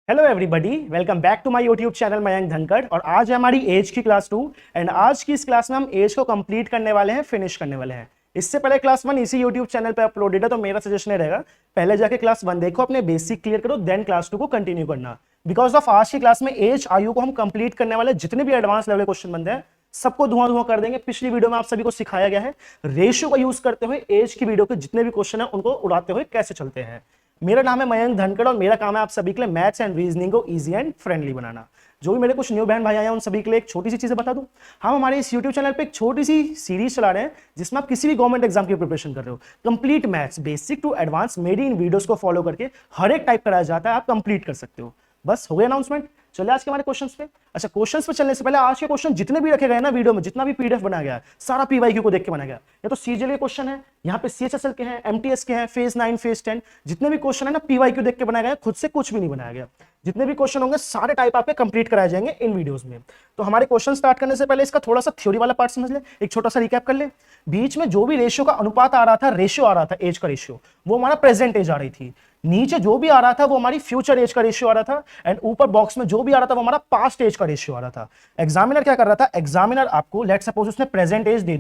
Hello everybody, welcome back to my YouTube channel Mayank Dhankhar. और आज है हमारी एज की क्लास 2 एंड आज की इस क्लास में हम एज को कंप्लीट करने वाले हैं, फिनिश करने वाले हैं। इससे पहले क्लास 1 इसी यूट्यूब चैनल पे अपलोडेड है, तो मेरा सजेशन रहेगा पहले जाके क्लास 1 देखो, अपने बेसिक क्लियर करो, देन क्लास 2 को कंटिन्यू करना। बिकॉज ऑफ आज की क्लास में एज आयु को हम कंप्लीट करने वाले जितने भी एडवांस लेवल क्वेश्चन बनते हैं सबको धुआं धुआं कर देंगे। पिछली वीडियो में आप सभी को सिखाया गया है रेशियो का यूज करते हुए एज की वीडियो के जितने भी क्वेश्चन है उनको उड़ाते हुए कैसे चलते हैं। मेरा नाम है मयंक धनखड़ और मेरा काम है आप सभी के लिए मैथ्स एंड रीजनिंग को इजी एंड फ्रेंडली बनाना। जो भी मेरे कुछ न्यू बहन भाई आए हैं उन सभी के लिए एक छोटी सी चीजें बता दूं। हम हमारे इस यूट्यूब चैनल पे एक छोटी सी सीरीज चला रहे हैं जिसमें आप किसी भी गवर्नमेंट एग्जाम की प्रिपरेशन कर रहे हो, complete maths basic to advance मेरी इन वीडियोस को फॉलो करके हर एक टाइप कराया जाता है, आप कंप्लीट कर सकते हो। बस हो गया अनाउंसमेंट। चलिए आज के हमारे क्वेश्चंस पे। अच्छा, क्वेश्चंस पे चलने से पहले आज के क्वेश्चन जितने भी रखे गए ना वीडियो में, जितना भी पीडीएफ बनाया गया है सारा पीवाईक्यू को देख के बनाया गया। ये तो सीजीएल के क्वेश्चन है, यहाँ पे सीएचएसएल के हैं, एमटीएस के हैं, फेज 9 फेज 10 जितने भी क्वेश्चन है ना पीवाईक्यू देख के बनाया गया, खुद से कुछ भी नहीं बनाया गया। जितने भी क्वेश्चन होंगे सारे टाइप आपके कंप्लीट कराए जाएंगे इन वीडियोस में। तो हमारे क्वेश्चन स्टार्ट करने से पहले इसका थोड़ा सा थ्योरी वाला पार्ट समझ ले, एक छोटा सा रिकैप कर ले। बीच में जो भी रेशियो का अनुपात आ रहा था, रेशियो आ रहा था, एज का रेशियो, वो हमारा प्रेजेंट एज आ रही थी। नीचे जो भी आ रहा था वो हमारी फ्यूचर एज का रेशियो आ रहा था एंड ऊपर बॉक्स में जो भी आ रहा था वो हमारा पास्ट एज का रेशियो आ रहा था। एग्जामिनर क्या कर रहा था, एग्जामिनर आपको लेट सपोज उसने प्रेजेंट एज दे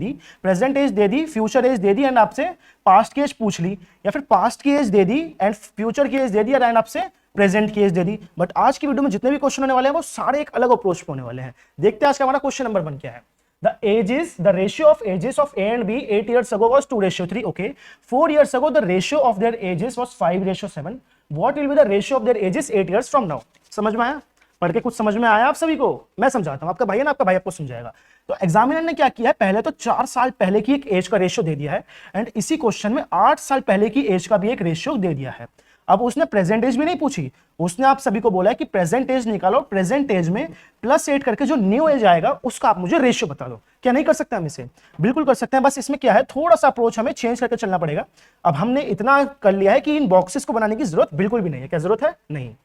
दी, फ्यूचर एज दे दी एंड आपसे पास्ट की एज पूछ ली, या फिर पास्ट की एज दे दी एंड फ्यूचर की एज दे दी एंड आपसे प्रेजेंट की एज दे दी। बट आज की वीडियो में जितने भी क्वेश्चन होने वाले हैं वो सारे एक अलग अप्रोच पे होने वाले हैं। देखते हैं आज का हमारा क्वेश्चन नंबर 1 क्या है। The ratio of ages of A and B 8 years ago was 2:3. Okay. 4 years ago, the ratio of their ages was 5:7. What will be the ratio of their ages 8 years from now? समझ में आया? पढ़ के कुछ समझ में आया आप सभी को? मैं समझाता हूं, आपका भाई है ना, आपका भाई आपको समझाएगा। तो एग्जामिनर ने क्या किया है, पहले तो 4 साल पहले की एक एज का रेशियो दे दिया है एंड इसी क्वेश्चन में 8 साल पहले की एज का भी एक रेशियो दे दिया है। अब उसने प्रेजेंट एज भी नहीं पूछी, उसने आप सभी को बोला है कि प्रेजेंट एज निकालो, प्रेजेंट एज में +8 करके जो न्यू एज आएगा उसका आप मुझे रेशियो बता दो। क्या नहीं कर सकते हम इसे? बिल्कुल कर सकते हैं। बस इसमें क्या है, थोड़ा सा अप्रोच हमें चेंज करके चलना पड़ेगा। अब हमने इतना कर लिया है कि इन बॉक्सेस को बनाने की जरूरत बिल्कुल भी नहीं है। क्या जरूरत है? नहीं।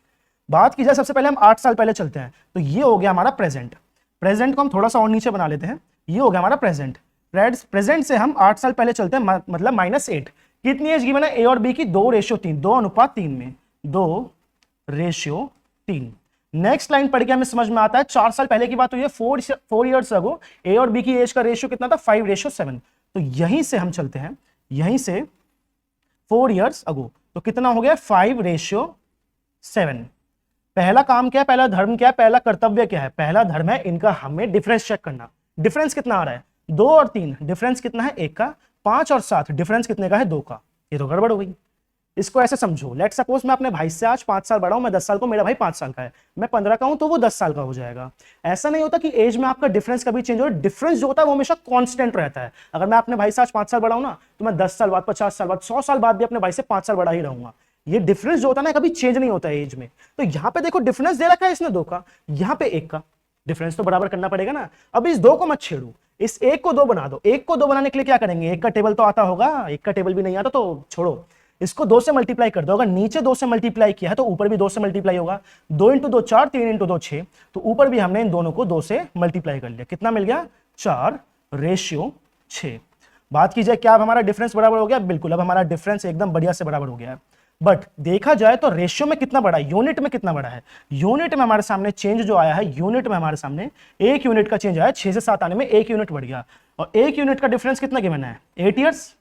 बात की जाए सबसे पहले हम 8 साल पहले चलते हैं, तो ये हो गया हमारा प्रेजेंट। प्रेजेंट को हम थोड़ा सा और नीचे बना लेते हैं, ये हो गया हमारा प्रेजेंट। प्रेजेंट से हम 8 साल पहले चलते हैं, मतलब -8। कितनी एज गिवन है ए और बी की? 2:3, 2:3 में 2:3। नेक्स्ट लाइन पढ़ के हमें समझ में आता है 4 साल पहले की बात हुई है, 4 इयर्स अगो ए और बी की एज का रेशियो कितना था? 5:7। तो यहीं से हम चलते हैं, यहीं से 4 इयर्स अगो, तो कितना हो गया? 5:7। पहला काम क्या है, पहला धर्म क्या है, पहला कर्तव्य क्या है? पहला धर्म है इनका हमें डिफरेंस चेक करना। डिफरेंस कितना आ रहा है? 2 और 3, डिफरेंस कितना है? 1 का। 5 और 7, डिफरेंस कितने का है? 2 का। ये तो गड़बड़ हो गई। इसको ऐसे समझो, लेट सपोज मैं अपने भाई से आज 5 साल बड़ा हूं, मैं 10 साल का, मेरा भाई 5 साल का है, मैं 15 का हूं तो वो 10 साल का हो जाएगा। ऐसा नहीं होता कि एज में आपका डिफरेंस कभी चेंज हो, डिफरेंस जो होता है वो हमेशा कांस्टेंट रहता है। अगर मैं अपने भाई से आज 5 साल बड़ा हूं ना, तो मैं 10 साल बाद, 50 साल बाद, 100 साल बाद भी अपने भाई से 5 साल बड़ा ही रहूंगा। ये डिफरेंस जो होता है ना कभी चेंज नहीं होता है एज में। तो यहाँ पे देखो डिफरेंस दे रखा है इसने 2 का, यहाँ पे 1 का। डिफरेंस तो बराबर करना पड़ेगा ना। अब इस 2 को मत छेड़ो, इस 1 को 2 बना दो। 1 को 2 बनाने के लिए क्या करेंगे? 1 का टेबल तो आता होगा, 1 का टेबल भी नहीं आता तो छोड़ो, इसको 2 से मल्टीप्लाई कर दो। अगर नीचे 2 से मल्टीप्लाई किया है तो ऊपर भी 2 से मल्टीप्लाई होगा। 2 × 2 4, 3 × 2 6, तो ऊपर भी हमने इन दोनों को 2 से मल्टीप्लाई कर लिया। कितना मिल गया? 4:6। बात की जाए क्या अब हमारा डिफरेंस बराबर हो गया? बिल्कुल, अब हमारा डिफरेंस एकदम बढ़िया से बराबर हो गया है। बट देखा जाए तो रेशियो में कितना बड़ा है, यूनिट में कितना बड़ा है? यूनिट में हमारे सामने चेंज जो आया है, यूनिट में हमारे सामने 1 यूनिट का चेंज आया। 6 से 7 आने में 1 यूनिट बढ़ गया। और 1 यूनिट का डिफरेंस कितना गिवन है? 8 ईयर्स।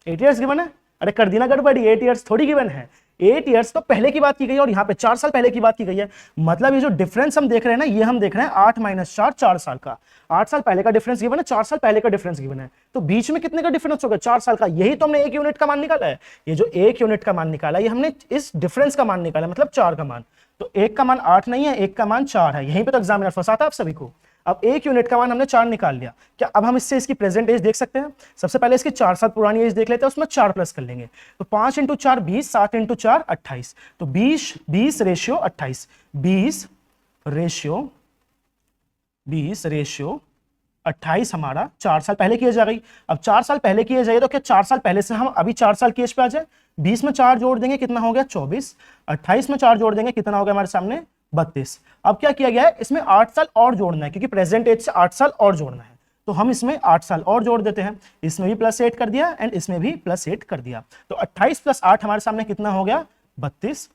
8 ईयर्स गिवन है। अरे कर दी ना गड़बड़ी, 8 ईयर्स थोड़ी गिवन है। 8 ईयर्स तो पहले की बात की गई है और यहाँ पे 4 साल पहले की बात की गई है। मतलब ये जो डिफरेंस हम देख रहे हैं ना, ये हम देख रहे हैं 8 - 4, 4 साल का। 8 साल पहले का डिफरेंस गिवन है, 4 साल पहले का डिफरेंस गिवन है, तो बीच में कितने का डिफरेंस होगा? 4 साल का। यही तो हमने 1 यूनिट का मान निकाला है। ये जो 1 यूनिट का मान निकाला है, ये हमने इस डिफरेंस का मान निकाला, मतलब 4 का मान। तो 1 का मान 8 नहीं है, 1 का मान 4 है। यहीं पे तो एग्जामिनर फंसाता आप सभी को। अब 1 यूनिट का मान हमने 4 निकाल लिया। क्या अब हम इससे इसकी प्रेजेंट एज देख सकते हैं? सबसे पहले इसकी 4 साल पुरानी एज देख लेते हैं, उसमें 4 प्लस कर लेंगे। तो 5 × 4 20, 7 × 4 28, तो 20:28, 20:28 हमारा 4 साल पहले की एज आ गई। अब 4 साल पहले की एज आई तो क्या 4 साल पहले से हम अभी 4 साल की एज पे आ जाए? 20 में 4 जोड़ देंगे, कितना हो गया? 24। 28 में 4 जोड़ देंगे, कितना हो गया हमारे सामने? 32। अब क्या किया गया है, इसमें 8 साल और जोड़ना है, क्योंकि प्रेजेंट एज से 8 साल और जोड़ना है, तो हम इसमें 8 साल और जोड़ देते हैं। इसमें भी +8 कर दिया एंड इसमें भी +8 कर दिया। तो 28 + 8 हमारे सामने कितना हो गया? 32।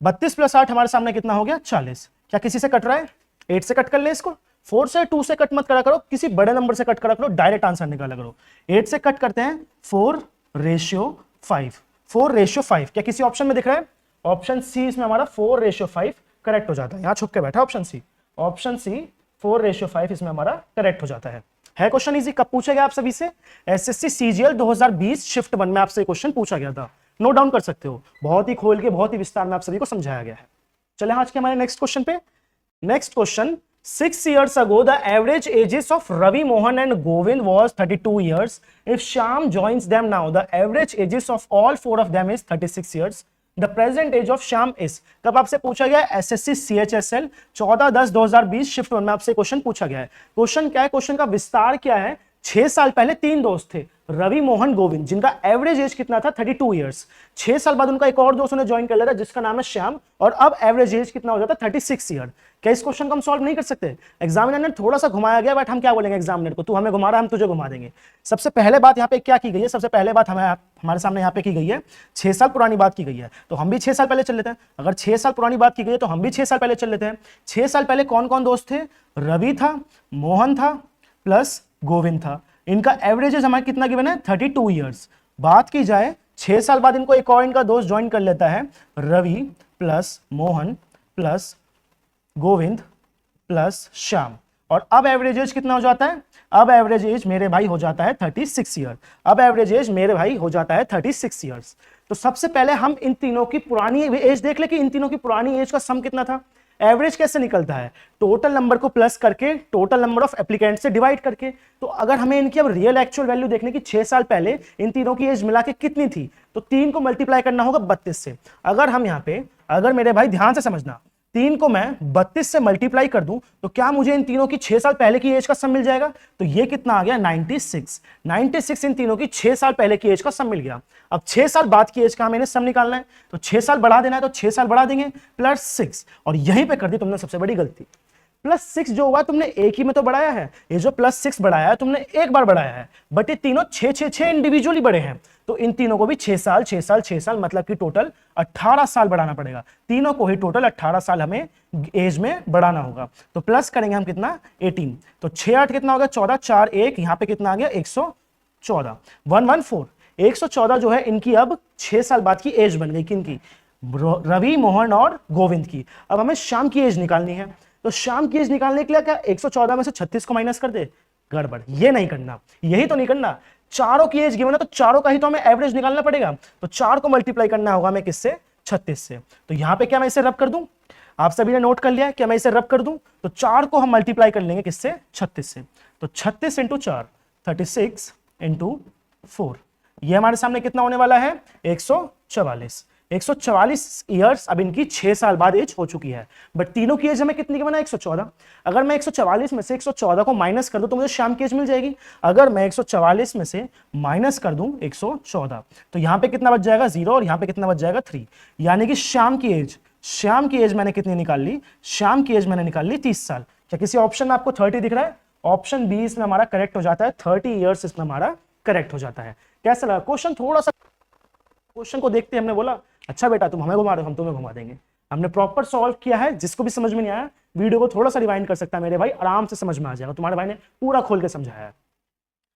32 प्लस 8 हमारे सामने कितना हो गया 40। क्या किसी से कट रहा है? 8 से कट कर ले इसको। 4 से 2 से कट मत करा करो, किसी बड़े नंबर से कट करा करो, डायरेक्ट आंसर निकाला करो। 8 से कट करते हैं 4:5, 4:5। क्या किसी ऑप्शन में दिख रहा है? ऑप्शन सी इसमें हमारा 4:5 करेक्ट हो जाता है। यहां छुप के बैठा ऑप्शन सी, ऑप्शन सी 4:5 इसमें हमारा करेक्ट हो जाता है। Question easy. कब पूछा गया आप सभी से? एसएससी सीजीएल 2020 शिफ्ट 1 में आपसे क्वेश्चन पूछा गया था। नोट डाउन कर सकते हो, बहुत ही खोल के बहुत ही विस्तार में आप सभी को समझाया गया है। चले आज के हमारे नेक्स्ट क्वेश्चन पे। Next question, 6 years ago the average ages of Ravi Mohan and Govind was 32 years. If Shyam joins them now, the average ages of all 4 of them is 36 years. The present age of Shyam is। कब आपसे पूछा गया? SSC CHSL 14/10/2020 shift 1 में आपसे question पूछा गया है। Question क्या है? क्वेश्चन का विस्तार क्या है? 6 साल पहले 3 दोस्त थे, रवि मोहन गोविंद, जिनका एवरेज एज कितना था 32 इयर्स। 6 साल बाद उनका एक और दोस्त उन्हें ज्वाइन कर लेता जिसका नाम है श्याम, और अब एवरेज एज कितना हो जाता 36 ईयर। क्या इस क्वेश्चन को हम सॉल्व नहीं कर सकते? एग्जामिनर ने थोड़ा सा घुमाया गया, बट हम क्या बोलेंगे एग्जामिनर को, तू हमें घुमा रहा है, हम तुझे घुमा देंगे। सबसे पहले बात यहाँ पे क्या की गई है? सबसे पहले बात हमारे सामने यहाँ पे की गई है 6 साल पुरानी बात की गई है, तो हम भी 6 साल पहले चल लेते हैं। अगर 6 साल पुरानी बात की गई है तो हम भी 6 साल पहले चल लेते हैं। 6 साल पहले कौन कौन दोस्त थे? रवि था, मोहन था, प्लस गोविंद था। इनका एवरेज हमारे कितना गिवन है? 32 इयर्स। बात की जाए 6 साल बाद इनको एक और इनका दोस्त ज्वाइन कर लेता है, Ravi plus Mohan plus Govind plus Shyam, और अब एवरेज एज कितना हो जाता है? अब एवरेज एज मेरे भाई हो जाता है 36 ईयर। अब एवरेज एज मेरे भाई हो जाता है 36 ईयर्स। तो सबसे पहले हम इन तीनों की पुरानी एज देख ले कि इन तीनों की पुरानी एज का सम कितना था। एवरेज कैसे निकलता है? टोटल नंबर को प्लस करके, टोटल नंबर ऑफ एप्लीकेंट से डिवाइड करके। तो अगर हमें इनकी अब रियल एक्चुअल वैल्यू देखने की 6 साल पहले इन तीनों की एज मिला के कितनी थी, तो 3 को मल्टीप्लाई करना होगा 32 से। अगर हम यहाँ पे, अगर मेरे भाई ध्यान से समझना, 3 को मैं 32 से मल्टीप्लाई कर दूं तो क्या मुझे इन तीनों की 6 साल पहले की एज का सम मिल जाएगा? तो ये कितना आ गया? 96 इन तीनों की 6 साल पहले की एज का सम मिल गया। अब 6 साल बाद की एज का हमें सम निकालना है, तो 6 साल बढ़ा देना है, तो 6 साल बढ़ा देंगे +6, और यहीं पे कर दी तुमने सबसे बड़ी गलती। +6 जो हुआ तुमने एक ही में तो बढ़ाया है, ये जो +6 बढ़ाया है तुमने एक बार बढ़ाया है, बट ये तीनों 6 इंडिविजुअली बढ़े हैं, तो इन तीनों को भी 6 साल 6 साल 6 साल मतलब कि टोटल 18 साल बढ़ाना पड़ेगा। तीनों को ही टोटल 18 साल हमें एज में बढ़ाना होगा। तो प्लस करेंगे हम कितना? 18। तो 6 8 कितना होगा? 14, 4 1, यहाँ पे कितना आ गया? 114, 114। 114 जो है इनकी अब 6 साल बाद की एज बन गई। किनकी? रवि मोहन और गोविंद की। अब हमें श्याम की एज निकालनी है, तो श्याम की एज निकालने के लिए क्या 114 में से 36 को माइनस कर दे? गड़बड़, ये नहीं करना, यही तो नहीं करना। चारों की एज गिवन है तो चारों का ही तो हमें एवरेज निकालना पड़ेगा, तो 4 को मल्टीप्लाई करना होगा हमें किससे? 36 से। तो यहां पे क्या मैं इसे रब कर दूं? आप सभी ने नोट कर लिया क्या मैं इसे रब कर दूं? तो 4 को हम मल्टीप्लाई कर लेंगे किससे? 36 से। तो 36 इंटू 4, 36 इंटू 4, ये हमारे सामने कितना होने वाला है? 144। 144 ईयर्स अब इनकी 6 साल बाद एज हो चुकी है, बट तीनों की एज हमें कितनी की बना? 114। अगर मैं 144 में से 114 को माइनस कर दूं तो मुझे श्याम की एज मिल जाएगी। अगर मैं 144 में से माइनस कर दूं 114, तो यहां पे कितना बच जाएगा? 0, और यहां पे कितना बच जाएगा? 3। यानी कि श्याम की एज मैंने कितनी निकाल ली? श्याम की एज मैंने निकाल ली 30 साल। क्या किसी ऑप्शन में आपको 30 दिख रहा है? ऑप्शन बी इसमें हमारा करेक्ट हो जाता है, 30 ईयर्स इसमें हमारा करेक्ट हो जाता है। कैसा लगा क्वेश्चन? थोड़ा सा क्वेश्चन को देखते हमने बोला अच्छा बेटा तुम हमें घुमा रहे हो, हम तुम्हें घुमा देंगे। हमने प्रॉपर सॉल्व किया है, जिसको भी समझ में नहीं आया वीडियो को थोड़ा सा रिवाइंड कर सकता है मेरे भाई, आराम से समझ में आ जाएगा। तुम्हारे भाई ने पूरा खोल के समझाया है।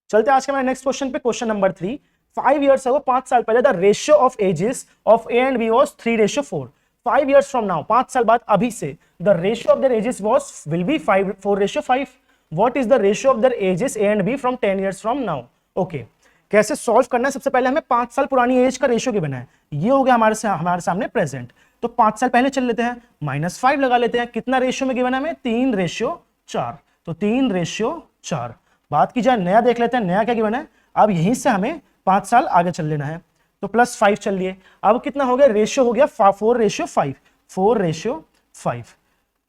चलते आज के हमारे नेक्स्ट क्वेश्चन पे, क्वेश्चन नंबर 3। 5 years ago, 5 साल पहले, the ratio of ages of A and B was 3:4। 5 years from now, 5 साल बाद अभी से, the ratio of their ages will be 4:5। What is the ratio of their ages A and B from 10 years from now? Okay, कैसे solve करना है? सबसे पहले हमें 5 साल पुरानी एज का रेशियो गिवन है, ये हो गया हमारे सामने प्रेजेंट। तो 5 साल पहले चल लेते हैं, -5 लगा लेते हैं। कितना रेशियो में गिवन है हमें? 3:4। तो 3:4। बात की जाए नया देख लेते हैं, नया क्या गिवन है? अब यहीं से हमें 5 साल आगे चल लेना है, तो +5 चल लिए। अब कितना हो गया? रेशियो हो गया 4:5। 4:5।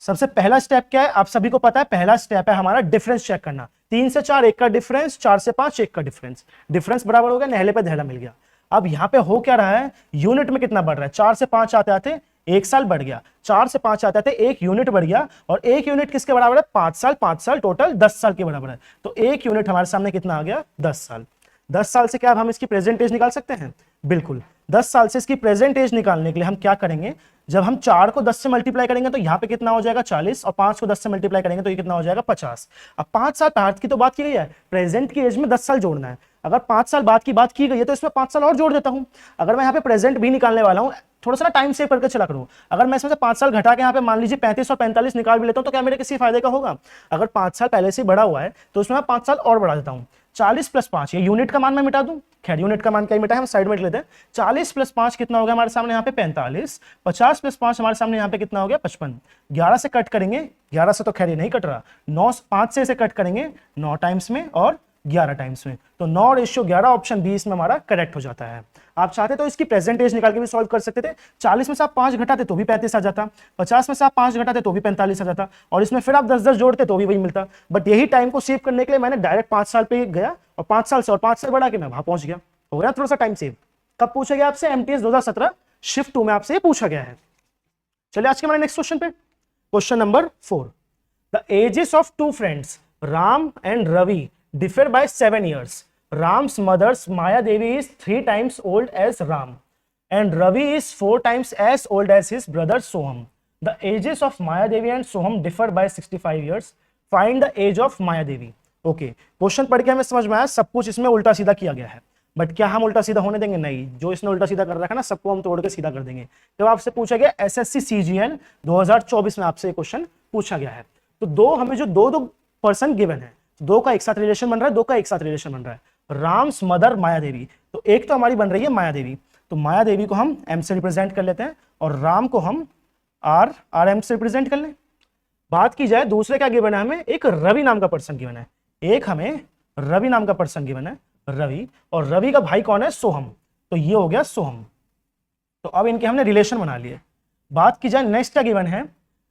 सबसे पहला स्टेप क्या है? आप सभी को पता है, पहला स्टेप है हमारा डिफरेंस चेक करना। 3 से 4 1 का डिफरेंस, 4 से 5 1 का डिफरेंस। डिफरेंस बराबर हो गया, नहले पे दहला मिल गया। अब यहां पे हो क्या रहा है? यूनिट में कितना बढ़ रहा है? 4 से 5 आते आते 1 साल बढ़ गया, 4 से 5 आते आते 1 यूनिट बढ़ गया, और 1 यूनिट किसके बराबर है? 5 साल। 5 साल टोटल 10 साल के बराबर है, तो 1 यूनिट हमारे सामने कितना आ गया? 10 साल। 10 साल से क्या अब हम इसकी प्रेजेंट एज निकाल सकते हैं? बिल्कुल। 10 साल से इसकी प्रेजेंट एज निकालने के लिए हम क्या करेंगे, जब हम 4 को 10 से मल्टीप्लाई करेंगे तो यहाँ पे कितना हो जाएगा 40, और 5 को 10 से मल्टीप्लाई करेंगे तो ये कितना हो जाएगा 50। अब 5 साल पार्थ की तो बात की गई है, प्रेजेंट की एज में 10 साल जोड़ना है। अगर 5 साल बाद की बात की गई है तो इसमें 5 साल और जोड़ देता हूं। अगर मैं यहाँ पे प्रेजेंट भी निकालने वाला हूँ, थोड़ा सा टाइम सेव करके चला करूँ, अगर मैं इसमें से 5 साल घटा के यहाँ पे मान लीजिए 35 और 45 निकाल भी लेता हूँ तो क्या मेरे किसी फायदे का होगा? अगर 5 साल पहले से बढ़ा हुआ है तो उसमें मैं 5 साल और बढ़ा देता हूँ। 40 + 5, ये यूनिट का मान मैं मिटा दूं, खैर यूनिट का मान क्या मिटा है, हम साइड में लेते हैं। 40 + 5 कितना हो गया हमारे सामने यहाँ पे 45, 50 + 5 हमारे सामने यहाँ पे कितना हो गया 55। 11 से कट करेंगे, 11 से तो खैर ये नहीं कट रहा, 9 5 से इसे कट करेंगे 9 टाइम्स में और 11 टाइम्स में, तो 9:11 ऑप्शन बी इसमें हमारा करेक्ट हो जाता है। आप चाहते तो इसकी प्रेजेंट एज निकाल के भी सॉल्व कर सकते थे। 40 में से आप 5 घटाते तो भी 35 आ जाता, 50 में से आप 5 घटाते तो भी 45 आ जाता, और इसमें फिर आप 10-10 जोड़ते तो भी वही मिलता। बट यही टाइम को सेव करने के लिए मैंने डायरेक्ट 5 साल पे गया और 5 साल से और 5 साल बढ़ा के मैं वहां पहुंच गया। हो गया थोड़ा सा टाइम सेव। कब पूछा गया आपसे? एमटीएस 2017 शिफ्ट 2 में आपसे पूछा गया है। चलिए आज के हमारे नेक्स्ट क्वेश्चन पे, question number 4। The ages of 2 friends Ram and Ravi differ by 7 years. Ram's mother's Maya Devi is 3 times old as Ram, and Ravi is 4 times as old as his brother Soham. The ages of Maya Devi and Soham differ by 65 years. Find the age of Maya Devi. Okay, question पढ़ के हमें समझ में आया सब कुछ इसमें उल्टा सीधा किया गया है, बट क्या हम उल्टा सीधा होने देंगे? नहीं, जो इसने उल्टा सीधा कर रखा है ना सबको हम तोड़ के सीधा कर देंगे। जब आपसे पूछा गया एसएससी सीजीएल 2024 में आपसे क्वेश्चन पूछा गया है, तो दो हमें जो दो पर्सन गिवन है, दो का एक साथ रिलेशन बन रहा है, दो का एक साथ रिलेशन बन रहा है। राम्स मदर माया देवी, तो एक तो हमारी बन रही है माया देवी, तो माया देवी को हम एम से रिप्रेजेंट कर लेते हैं और राम को हम आर एम से रिप्रेजेंट कर लें। बात की जाए दूसरे क्या गिवन है, हमें एक रवि नाम का पर्सन गिवन है, एक हमें रवि नाम का पर्सन गिवन है रवि, और रवि का भाई कौन है? सोहम, तो ये हो गया सोहम। तो अब इनके हमने रिलेशन बना लिए। बात की जाए नेक्स्ट क्या गिवन है,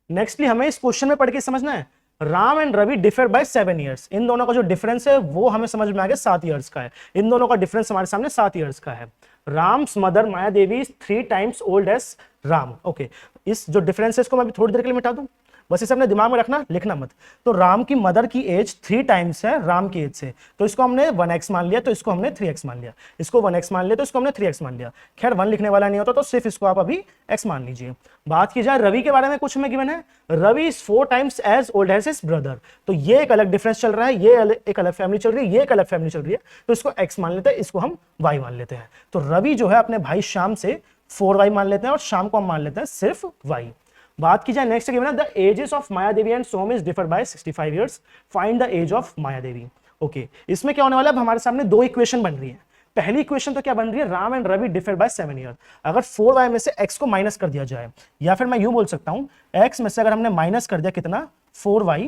नेक्स्टली हमें इस क्वेश्चन में पढ़ के समझना है Ram and Ravi differ by 7 years. इन दोनों का जो डिफरेंस है वो हमें समझ में आ गया 7 ईयर्स का है। इन दोनों का डिफरेंस हमारे सामने 7 ईयर्स का है। Ram's mother Maya Devi is 3 times old age Ram. Okay, इस जो डिफरेंस है इसको मैं अभी थोड़ी देर के लिए मिटा दूं, बस इसे अपने दिमाग में रखना, लिखना मत। तो राम की मदर की एज 3 टाइम्स है राम की एज से, तो इसको हमने 1x मान लिया, तो इसको हमने 3x मान लिया, इसको 1x मान लिया तो इसको हमने 3x मान लिया। खैर 1 लिखने वाला नहीं होता तो सिर्फ इसको आप अभी x मान लीजिए। बात की जाए रवि के बारे में, कुछ हमें गिवन है Ravi is 4 times as old as his brother, तो ये एक अलग डिफरेंस चल रहा है, ये एक अलग फैमिली चल रही है, ये एक अलग फैमिली चल रही है, तो इसको x मान लेते हैं, इसको हम y मान लेते हैं। तो रवि जो है अपने भाई श्याम से 4y मान लेते हैं और श्याम को हम मान लेते हैं सिर्फ y। बात की जाए नेक्स्ट गिवन है the ages of Maya Devi and Soham is differ by 65 years. Find the age of Maya Devi. Okay, इसमें क्या होने वाला है, अब हमारे सामने दो इक्वेशन बन रही है। पहली इक्वेशन तो क्या बन रही है, Ram and Ravi differ by 7 year. अगर 4y में से x को माइनस कर दिया जाए, या फिर मैं यूं बोल सकता हूं x में से अगर हमने माइनस कर दिया कितना 4y,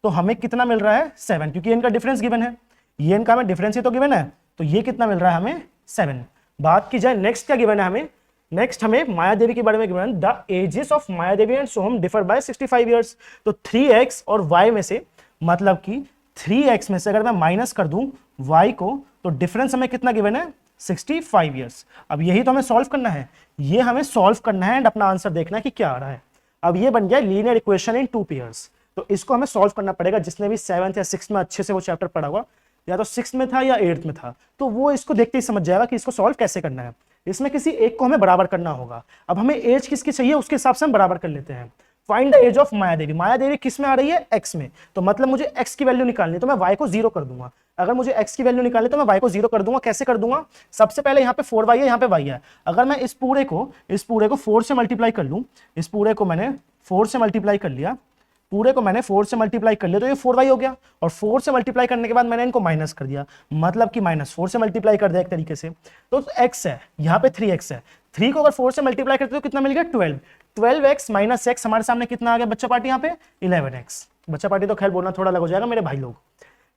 तो हमें कितना मिल रहा है 7, क्योंकि इनका डिफरेंस गिवन है, ये इनका हमें डिफरेंस ही तो गिवन है, तो ये कितना मिल रहा है हमें 7। बात की जाए नेक्स्ट क्या गिवन है हमें, नेक्स्ट हमें माया देवी के बारे में given, the ages of Maya Devi and Soham differ by 65 years. तो 3x और y में से, मतलब कि 3x में से अगर मैं माइनस कर दूं y को, तो डिफरेंस हमें कितना गिवन है 65 इयर्स। अब यही तो हमें सॉल्व करना है, ये हमें सॉल्व करना है एंड अपना आंसर देखना है कि क्या आ रहा है। अब ये बन गया लीनियर इक्वेशन इन 2 पेयर्स, तो इसको हमें सॉल्व करना पड़ेगा। जिसने भी 7th या 6th में अच्छे से वो चैप्टर पढ़ा हुआ, या तो 6th में था या 8th में था, तो वो इसको देखते ही समझ जाएगा कि इसको सॉल्व कैसे करना है। इसमें किसी एक को हमें बराबर करना होगा। अब हमें एज किसकी चाहिए उसके हिसाब से हम बराबर कर लेते हैं। Find the age of Maya देवी। माया देवी किस में आ रही है, x में, तो मतलब मुझे x की वैल्यू निकालनी, तो मैं y को 0 कर दूंगा। अगर मुझे x की वैल्यू निकालनी तो मैं y को 0 कर दूंगा। कैसे कर दूंगा, सबसे पहले यहाँ पे 4y है, यहाँ पे y है। अगर मैं इस पूरे को 4 से मल्टीप्लाई कर लूं, इस पूरे को मैंने 4 से मल्टीप्लाई कर लिया, पूरे को मैंने 4 से मल्टीप्लाई कर लिया, तो ये 4y हो गया। और 4 से मल्टीप्लाई करने के बाद मैंने इनको माइनस कर दिया, मतलब कि -4 से मल्टीप्लाई कर दिया एक तरीके से, तो x है, यहाँ पे 3x है। 3 को अगर 4 से मल्टीप्लाई करते तो कितना मिल गया 12। 12x माइनस x हमारे सामने कितना आ गया बच्चा पार्टी, यहाँ पे 11x। बच्चा पार्टी तो खैर बोलना थोड़ा अलग हो जाएगा मेरे भाई लोग।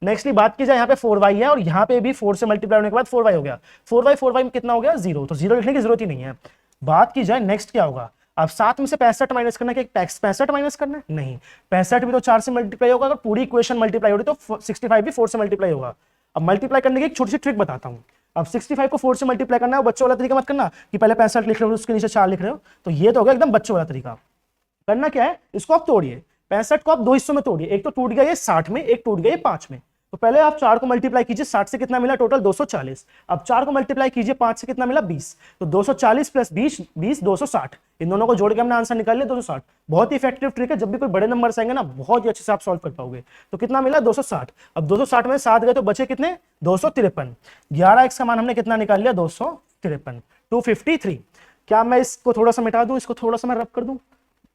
नेक्स्टली बात की जाए, यहाँ पे 4y है और यहाँ पे भी 4 से मल्टीप्लाई होने के बाद 4y हो गया। 4y में कितना हो गया 0, तो 0 लिखने की जरूरत ही नहीं है। बात की जाए नेक्स्ट क्या होगा, अब 7 में से 65 माइनस करना है, कि 65 माइनस करना है, नहीं 65 भी तो 4 से मल्टीप्लाई होगा। अगर पूरी इक्वेशन मल्टीप्लाई हो रही तो 65 भी 4 से मल्टीप्लाई होगा। अब मल्टीप्लाई करने की एक छोटी सी ट्रिक बताता हूँ। अब 65 को 4 से मल्टीप्लाई करना है, बच्चों वाला तरीका मत करना कि पहले 65 लिख रहे हो उसके नीचे 4 लिख रहे हो, तो ये तो हो गया एकदम बच्चों वाला तरीका। करना क्या है, इसको आप तोड़िए, 65 को आप 2 हिस्सों में तोड़िए, एक तो टूट गया ये 60 में, एक टूट गया ये 5 में। तो पहले आप 4 को मल्टीप्लाई कीजिए, 60 से कितना मिला टोटल 240। अब 4 को मल्टीप्लाई कीजिए 5 से कितना मिला 20, तो 240 प्लस 20 20 260, इन दोनों को जोड़ के हमने आंसर निकाल लिया 260। बहुत ही इफेक्टिव ट्रिक है, जब भी कोई बड़े नंबर आएंगे ना बहुत ही अच्छे से आप सॉल्व कर पाओगे। तो कितना मिला 260। अब 260 में 7 गए तो बचे कितने 253। 11x का मान हमने कितना निकाल लिया 253, 253। क्या मैं इसको थोड़ा सा मिटा दूं, इसको थोड़ा सा मैं रब कर दूं?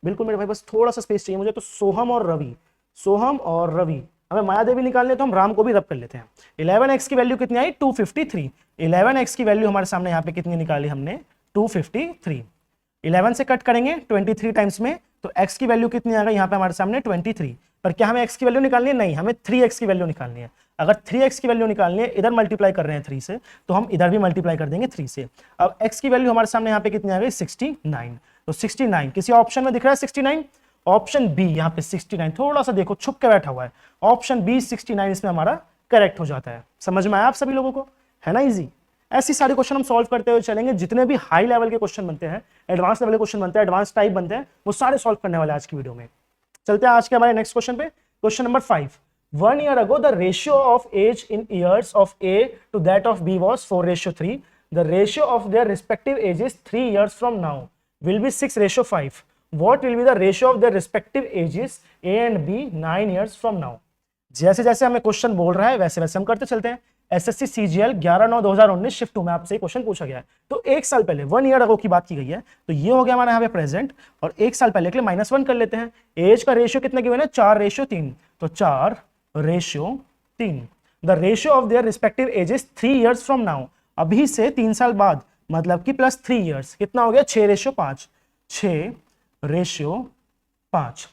बिल्कुल मेरे भाई, बस थोड़ा सा स्पेस चाहिए मुझे। तो सोहम और रवि, सोहम और रवि, हमें माया देवी निकालनी है तो हम राम को भी रब कर लेते हैं। 11x की वैल्यू कितनी आई 253। 11x की वैल्यू हमारे सामने यहाँ पे कितनी निकाली हमने 253। 11 से कट करेंगे 23 टाइम्स में, तो x की वैल्यू कितनी आ गई यहाँ पे हमारे सामने 23। पर क्या हमें x की वैल्यू निकालनी है? नहीं, हमें 3x की वैल्यू निकालनी है। अगर 3x की वैल्यू निकालनी है, इधर मल्टीप्लाई कर रहे हैं 3 से, तो हम इधर भी मल्टीप्लाई कर देंगे 3 से। अब x की वैल्यू हमारे सामने यहाँ पे कितनी आ गई 69। तो 69 किसी ऑप्शन में दिख रहा है 69? ऑप्शन बी यहाँ पे 69, थोड़ा सा देखो छुप के बैठा हुआ है, ऑप्शन बी 69 इसमें हमारा करेक्ट हो जाता है। समझ में आया आप सभी लोगों को? है ना इजी? ऐसी सारे क्वेश्चन हम सॉल्व करते हुए चलेंगे। जितने भी हाई लेवल के क्वेश्चन बनते हैं, एडवांस लेवल के क्वेश्चन बनते हैं, एडवांस टाइप बनते हैं, वो सारे सॉल्व करने वाले आज की वीडियो में। चलते हैं आज के हमारे नेक्स्ट क्वेश्चन पे। Question number 5। 1 year ago the ratio of age in years of A to that of B was 4:3. The ratio of their respective ages 3 years from now will be 6:5. What will be the ratio of their respective ages A and B 9 years from now? जैसे जैसे हमें question बोल रहा है वैसे वैसे हम करते चलते हैं। एसएससी सीजीएल 11/9/2019 शिफ्ट 2 में आपसे क्वेश्चन पूछा गया है। तो 1 साल पहले 1 ईयर अगो की बात की गई है, तो ये हो गया हमारे यहाँ पे प्रेजेंट, और 1 साल पहले के लिए -1 कर लेते हैं। एज का रेशियो कितना गिवन है 4:3, तो 4:3। The ratio of their respective ages 3 years from now, अभी से 3 साल बाद, मतलब कि प्लस 3 years, कितना हो गया 6:5, 6:5।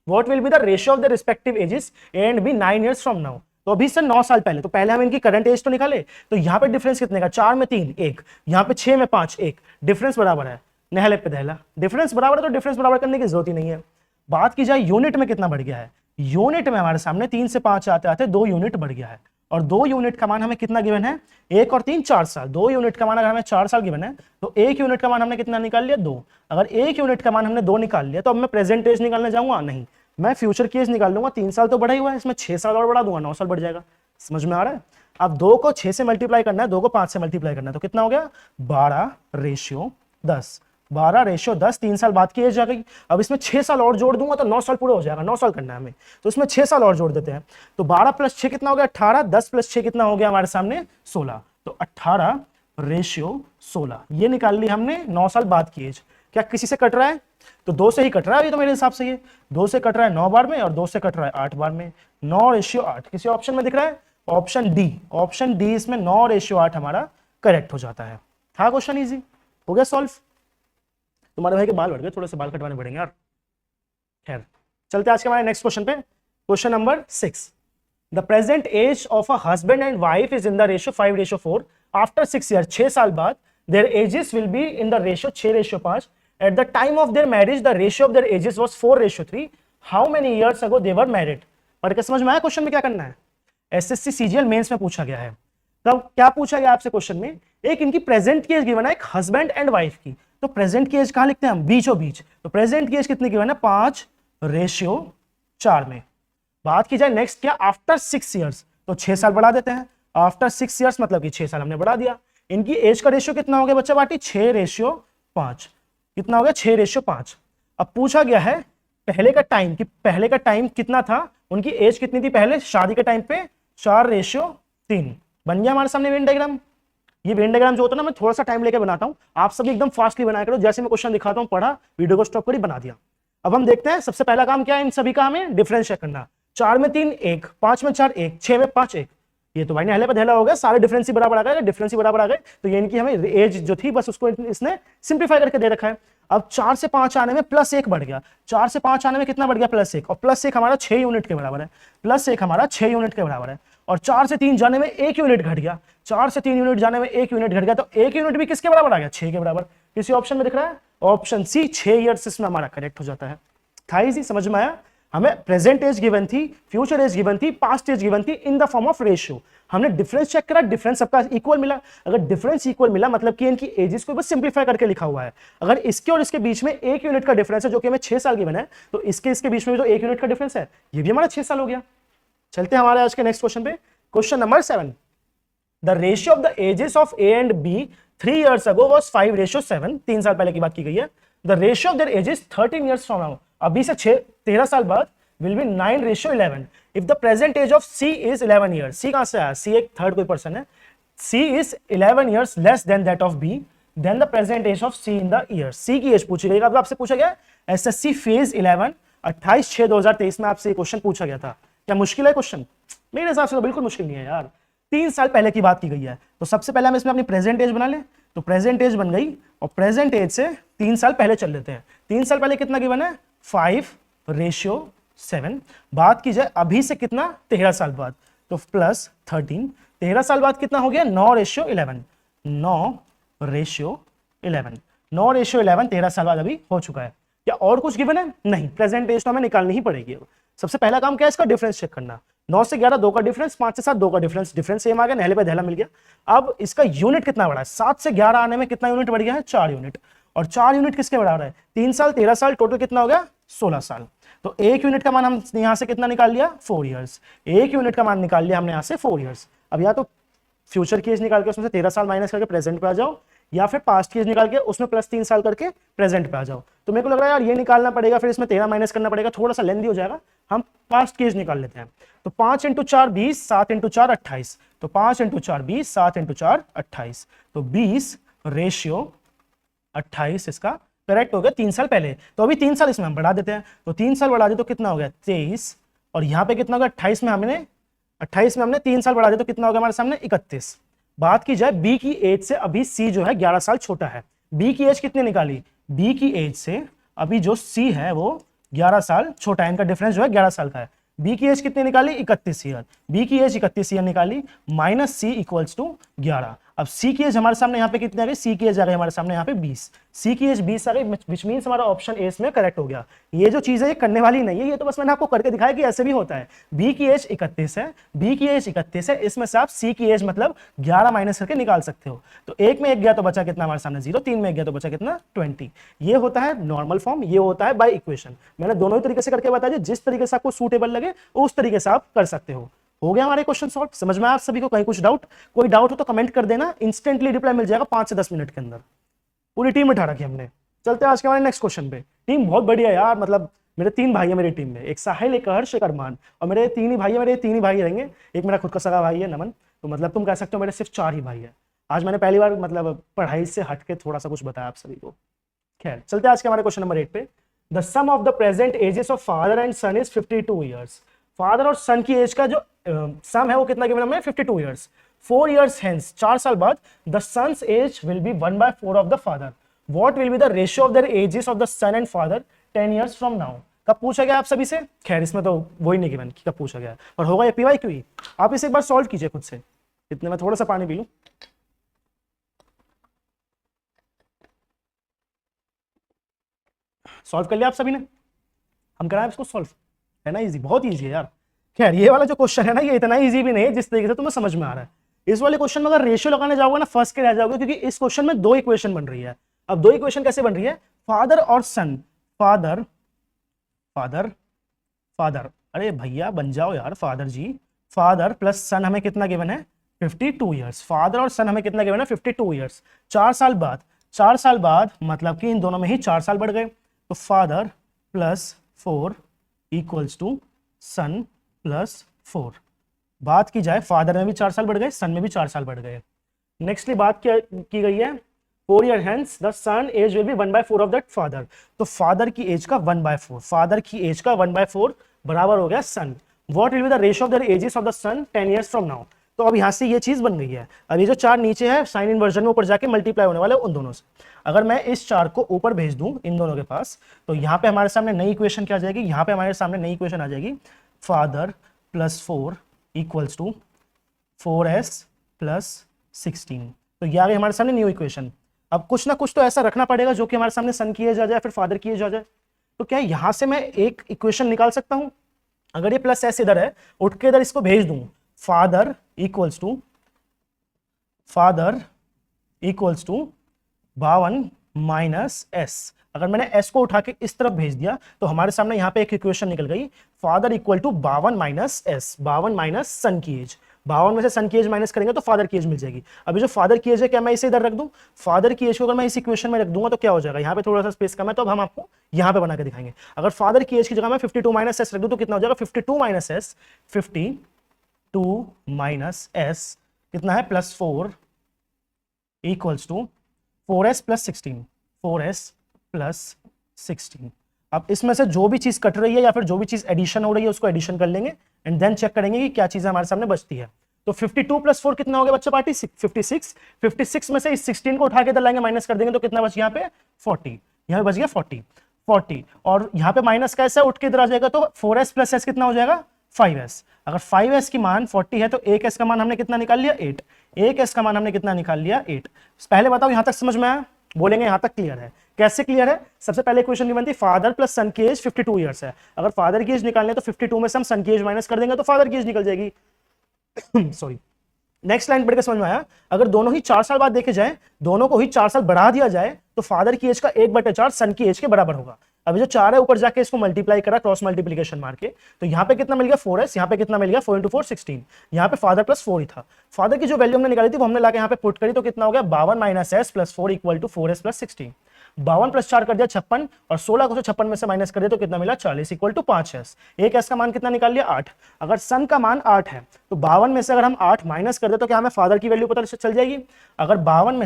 What will be the ratio of the respective ages A and B 9 years from now? तो अभी से 9 साल पहले, तो पहले हम इनकी करंट एज तो निकाले, तो यहाँ पे डिफरेंस कितने का 4 में 3 1, यहाँ पे 6 में 5 1, डिफरेंस बराबर है। नहले पे दहला, डिफरेंस बराबर है तो डिफरेंस बराबर करने की जरूरत ही नहीं है। बात की जाए यूनिट में कितना बढ़ गया है, यूनिट में हमारे सामने 3 से 5 आते आते 2 यूनिट बढ़ गया है, और 2 यूनिट का मान हमें कितना गिवन है 1 और 3 4 साल। 2 यूनिट का मान अगर हमें 4 साल गिवन है, तो 1 यूनिट का मान हमने कितना निकाल लिया 2। अगर 1 यूनिट का मान हमने 2 निकाल लिया, तो अब मैं प्रेजेंट एज निकालने जाऊंगा नहीं, मैं फ्यूचर की एज निकाल लूंगा। 3 साल तो बढ़ा ही हुआ है, इसमें 6 साल और बढ़ा दूंगा, 9 साल बढ़ जाएगा। समझ में आ रहा है? अब 2 को 6 से मल्टीप्लाई करना है, 2 को 5 से मल्टीप्लाई करना है, तो कितना हो गया 12:10। 12:10, 3 साल बाद की एज आ गई। अब इसमें 6 साल और जोड़ दूंगा तो 9 साल पूरा हो जाएगा, 9 साल करना है हमें, तो इसमें 6 साल और जोड़ देते हैं। तो 12 + 6 कितना हो गया 18, 10 + 6 कितना हो गया हमारे सामने 16, तो 18:16 ये निकाल ली हमने 9 साल बाद की एज। क्या किसी से कट रहा है? तो 2 से ही कट रहा है, अभी तो मेरे हिसाब से ये 2 से कट रहा है 9 बार में, और 2 से कट रहा है 8 बार में। 9:8 किसी ऑप्शन में दिख रहा है? ऑप्शन डी, ऑप्शन डी इसमें 9:8 हमारा करेक्ट हो जाता है। था क्वेश्चन इजी, हो गया सॉल्व। तुम्हारे भाई के बाल बढ़ गए, थोड़े से बाल कटवाने पड़ेंगे यार। खैर चलते आज के हमारे नेक्स्ट क्वेश्चन पे। Question number 6। The present age of a husband and wife is in the ratio 5:4 after 6 years। 6 साल बाद their ages will be in the ratio 6:5। At the time of their marriage the ratio of their ages was 4:3। How many years ago they were married? पर क्या समझ में आया question में क्या करना है? एसएससी सीजीएल मेंस में पूछा गया है। तब क्या पूछा गया आपसे क्वेश्चन में? एक इनकी प्रेजेंट की एज गिवन है, एक हस्बैंड एंड वाइफ की, तो प्रेजेंट की एज कहां लिखते हैं हम? बीचों बीच। तो प्रेजेंट की एज कितनी गिवन है 5:4 में। बात की जाए नेक्स्ट क्या, आफ्टर 6 years, तो 6 साल बढ़ा देते हैं। आफ्टर 6 years मतलब कि 6 साल हमने बढ़ा दिया। इनकी एज का रेशियो कितना हो गया बच्चा बाटी 6:5। कितना हो गया 6:5। अब पूछा गया है पहले का टाइम, कि पहले का टाइम कितना था, उनकी एज कितनी थी पहले शादी के टाइम पे 4:3। बन गया हमारे सामने वेन डायग्राम। ये वेन डायग्राम जो होता है ना, मैं थोड़ा सा टाइम लेके बनाता हूं, आप सभी एकदम फास्टली बनाया करो। जैसे मैं क्वेश्चन दिखाता हूं, पढ़ा, वीडियो को स्टॉप करी, बना दिया। अब हम देखते हैं सबसे पहला काम क्या है इन सभी का, हमें डिफरेंस चेक करना। 4 में 3 1, 5 में 4 1, 6 में 5 1। ये तो भाई नहले पर धैला हो गया, सारे डिफरेंस ही बराबर आ गए। डिफरेंस ही बराबर आ गए, तो ये इनकी हमें एज जो थी बस उसको इसने सिंप्लीफाई करके दे रखा है। अब 4 से 5 आने में +1 बढ़ गया। 4 से 5 आने में कितना बढ़ गया +1, और +1 हमारा 6 यूनिट के बराबर है। +1 हमारा 6 यूनिट के बराबर है। और 4 से 3 जाने में 1 यूनिट घट गया। 4 से 3 यूनिट जाने में 1 यूनिट घट गया, तो 1 यूनिट भी किसके बराबर आ गया 6 के बराबर। किसी ऑप्शन में दिख रहा है? ऑप्शन सी 6 ईयर्स इसमें हमारा करेक्ट हो जाता है। था इजी, समझ में आया? हमें प्रेजेंट एज गिवन थी, फ्यूचर एज गिवन थी, पास्ट एज गिवन थी in the form of ratio. हमने डिफरेंस चेक करा, डिफरेंस सबका इक्वल मिला। अगर डिफरेंस इक्वल मिला मतलब कि इनकी एजेस को बस सिंप्लीफाई करके लिखा हुआ है। अगर इसके और इसके बीच में 1 यूनिट का डिफरेंस है, जो कि हमें 6 साल गिवन है, तो इसके बीच में जो 1 यूनिट का डिफरेंस है, ये भी हमारा 6 साल हो गया। चलते हैं हमारे आज के नेक्स्ट क्वेश्चन पे। Question number 7, the ratio of the ages of A and B 3 years ago was 5:7, 3 साल पहले की बात की गई है। The ratio of their ages 13 years from now, अभी से 13 साल बाद will be 9:11। If the present age of C is 11 years, C कहां से आया, सी एक थर्ड कोई पर्सन है, C is 11 years less than that of B, then the present age of C in the year. C की age पूछी गई, अब आपसे पूछा गया एसएससी फेज 11 28/6/2023 में आपसे क्वेश्चन पूछा गया था। क्या मुश्किल है क्वेश्चन? मेरे हिसाब से तो बिल्कुल मुश्किल नहीं है यार, 3 साल पहले की बात की गई है। तो सबसे पहले हम इसमें अपनी प्रेजेंट एज बना लें, तो प्रेजेंट एज बन गई और प्रेजेंट एज से 3 साल पहले चल लेते हैं। 3 साल पहले कितना गिवन है 5:7। बात की जाए अभी से कितना 13 साल बाद, तो प्लस 13, 13 साल बाद कितना हो गया 9:11, 9:11, 9:11 13 साल बाद अभी हो चुका है। क्या और कुछ गिवन है? नहीं, प्रेजेंट एज तो हमें निकालनी ही पड़ेगी। सबसे पहला काम क्या है इसका डिफरेंस चेक करना, 9 से 11 2 का डिफरेंस, 5 से 7 2 का डिफरेंस, डिफरेंस सेम आ गया, नहले पे दहला मिल गया। अब इसका यूनिट कितना बढ़ा है, 7 से 11 आने में कितना यूनिट बढ़ गया है 4 यूनिट, और 4 यूनिट किसके बराबर है 3 साल 13 साल, टोटल कितना हो गया 16 साल। तो एक यूनिट का मान हम यहां से कितना निकाल लिया 4 years, एक यूनिट का मान निकाल लिया हमने यहां से 4 years। अब या तो फ्यूचर की एज निकाल के उसमें से 13 साल माइनस करके प्रेजेंट पे आ जाओ, या फिर पास्ट की एज निकाल के उसमें प्लस 3 साल करके प्रेजेंट पे आ जाओ। तो मेरे को लग रहा है यार ये निकालना पड़ेगा, फिर इसमें 13 माइनस करना पड़ेगा, थोड़ा सा लेंदी हो जाएगा, हम पास्ट की एज निकाल लेते हैं। तो 5 × 4 20, 7 × 4 28, तो 5 × 4 20, 7 × 4 28, तो 20:28 इसका करेक्ट हो गया 3 साल पहले। तो अभी 3 साल इसमें हम बढ़ा देते हैं, तो 3 साल बढ़ा दे तो कितना हो गया 23, और यहाँ पे कितना होगा 28 में हमने 3 साल बढ़ा दे तो कितना होगा हमारे सामने 31। बात की जाए बी की एज से अभी सी जो है 11 साल छोटा है, बी की एज कितनी निकाली, बी की एज से अभी जो सी है वो 11 साल छोटा है, इनका डिफरेंस जो है 11 साल का है। बी की एज कितनी निकाली 31 ईयर, बी की एज 31 ईयर निकाली, माइनस सी इक्वल्स टू 11। अब सी की एज हमारे सामने यहाँ पे कितनी आ गई, सी की एज आ गई हमारे सामने यहाँ पे 20, सी की एज 20 आ गई, विच मीन्स हमारा ऑप्शन ए इसमें करेक्ट हो गया। ये जो चीज है ये करने वाली नहीं है, ये तो बस मैंने आपको करके दिखाया कि ऐसे भी होता है। बी की एज 31 है, बी की एज 31 है, इसमें से आप सी की एज मतलब 11 माइनस करके निकाल सकते हो। तो एक में एक गया तो बचा कितना हमारे सामने 0, 3 में एक गया तो बचा कितना 20। ये होता है नॉर्मल फॉर्म, ये होता है बाय इक्वेशन। मैंने दोनों ही तरीके से करके बता दिया, जिस तरीके से आपको सूटेबल लगे उस तरीके से आप कर सकते हो। हो गया हमारे क्वेश्चन सॉल्व, समझ में आप सभी को? कहीं कुछ डाउट, कोई डाउट हो तो कमेंट कर देना, इंस्टेंटली रिप्लाई मिल जाएगा 5 से 10 मिनट के अंदर। पूरी टीम उठा रखी हमने। चलते हैं आज के हमारे नेक्स्ट क्वेश्चन पे। टीम बहुत बढ़िया यार, मतलब मेरे 3 भाई है मेरी टीम में, एक साहिल, एक हर्ष, एक अरमान, और मेरे 3 ही भाई है, मेरे 3 ही भाई रहेंगे, एक मेरा खुद का सगा भाई है नमन। तो मतलब तुम कह सकते हो मेरे सिर्फ 4 ही भाई है। आज मैंने पहली बार मतलब पढ़ाई से हट के थोड़ा सा कुछ बताया आप सभी को। खैर चलते हैं आज के हमारे क्वेश्चन नंबर 8 पे। The sum of the present ages of father and son is 52 years. Father और सन की एज का जो सम है वो कितना गिवन हमें 52 ईयर्स। 4 years हेंस, 4 साल बाद, the son's age will be 1/4 of the father. What will be the ratio of the ages of the son and father 10 years from now. कब पूछा गया आप सभी से? खैर इसमें तो वही नहीं गिवन कि कब पूछा गया, पर होगा ये PYQ ही। आप इसे एक बार सॉल्व कीजिए खुद से। इतने में थोड़ा सा पानी पी लूं। सॉल्व कर लिया आप सभी ने? हम कराएं इसको सॉल्व, है ना इजी, बहुत इजी है यार। खैर ये वाला जो क्वेश्चन है ना ये इतना इजी भी नहीं है जिस तरीके से तुम्हें समझ में आ रहा है। इस वाले क्वेश्चन में अगर रेशियो लगाने जाओगे ना फंस के रह जाओगे, क्योंकि इस क्वेश्चन में 2 इक्वेशन बन रही है। अब 2 इक्वेशन कैसे बन रही है, फादर और सन, फादर फादर फादर, अरे भैया बन जाओ यार फादर जी, फादर प्लस सन हमें कितना गिवन है 52 ईयर्स। फादर और सन हमें कितना गिवन है 52 ईयर्स। 4 साल बाद, 4 साल बाद मतलब कि इन दोनों में ही 4 साल बढ़ गए, तो father plus 4 equals to son plus 4। बात की जाए फादर में भी 4 साल बढ़ गए, सन में भी 4 साल बढ़ गए। नेक्स्टली बात की गई है 4 year hence the son age will be 1/4 of that father। तो फादर की एज का 1/4, फादर की एज का 1/4 बराबर हो गया son. What will be the ratio of the ages of the son 10 years from now. तो अब यहां से ये चीज बन गई है। अब ये जो 4 नीचे है साइन इनवर्जन में ऊपर जाके मल्टीप्लाई होने वाले उन दोनों से, अगर मैं इस 4 को ऊपर भेज दूं इन दोनों के पास, तो यहाँ पे हमारे सामने नई इक्वेशन क्या आ जाएगी, यहाँ पे हमारे सामने नई इक्वेशन आ जाएगी father plus 4 equals to 4s plus 16। तो ये आ गई हमारे सामने न्यू इक्वेशन। अब कुछ ना कुछ तो ऐसा रखना पड़ेगा जो कि हमारे सामने सन की एज आ जाए, फिर फादर की एज आ जाए। तो क्या यहां से मैं एक इक्वेशन निकाल सकता हूं? अगर ये प्लस एस इधर है, उठ के इधर इसको भेज दूं, father equals to 52 minus S. अगर मैंने s को उठा के इस तरफ भेज दिया तो हमारे सामने यहाँ पे एक इक्वेशन निकल गई, father equal to 52 minus S, 52 minus son की एज। 52 में से सन की एज माइनस करेंगे तो फादर की एज मिल जाएगी। अभी जो फादर की एज है क्या मैं इसे इधर रख दूं? फादर की एज को अगर मैं इस इक्वेशन में रख दूंगा तो क्या हो जाएगा, यहाँ पे थोड़ा सा स्पेस कम है तो अब हम आपको यहाँ पे बना के दिखाएंगे। अगर फादर की एज की जगह मैं 52 माइनस एस रख दूं तो कितना हो जाएगा, 52 माइनस एस, 52 माइनस एस कितना है plus 4 equals to 4s plus 16, 4s plus 16। अब इसमें से जो भी चीज कट रही है या फिर जो भी चीज एडिशन हो रही है उसको एडिशन कर लेंगे एंड देन चेक करेंगे कि क्या चीजें हमारे सामने बचती है। तो 52 प्लस 4 कितना हो गया बच्चा पार्टी, 56। 56 में से इस 16 को उठा के इधर लाएंगे, माइनस कर देंगे तो कितना बच यहाँ पे 40, यहाँ पे बच गया 40 और यहाँ पे माइनस कैसे उठ के इधर आ जाएगा तो 4s प्लस s कितना हो जाएगा 5s। अगर 5s की मान 40 है तो 1s का मान हमने कितना निकाल लिया 8, 1s का मान हमने कितना निकाल लिया 8। पहले बताओ यहां तक समझ में आया? बोलेंगे यहां तक क्लियर है। कैसे क्लियर है? सबसे पहले क्वेश्चन की बनती फादर प्लस सन की एज 52 ईयर्स है। अगर फादर की एज निकालने तो 52 में से हम सन की एज माइनस कर देंगे तो फादर की एज निकल जाएगी। सॉरी, नेक्स्ट लाइन पढ़ के समझ में आया? अगर दोनों ही 4 साल बाद देखे जाए, दोनों को ही 4 साल बढ़ा दिया जाए तो फादर की एज का 1/4 सन की एज के बराबर होगा। अभी जो 4 है ऊपर जाके इसको मल्टीप्लाई करा क्रॉस मल्टीप्लिकेशन मार के, तो यहाँ पे कितना मिल गया 4s, यहाँ पे कितना मिल गया 4 इंटू 4 16, यहाँ पे फादर प्लस 4 ही था। फादर की जो वैल्यू हमने निकाली थी वो हमने लाके यहाँ पे पुट करी तो कितना हो गया 52 minus S plus 4 equal to 4s plus 16। 52 plus 4 कर दिया 56 और 16 को 56 में से माइनस कर दिया तो कितना मिला 40 इक्वल टू 5s। एक एस का मान कितना निकाल लिया 8। अगर सन का मान 8 है तो 52 में से अगर हम 8 माइनस कर दे तो क्या हमें फादर की वैल्यू पता चल जाएगी? अगर 52 में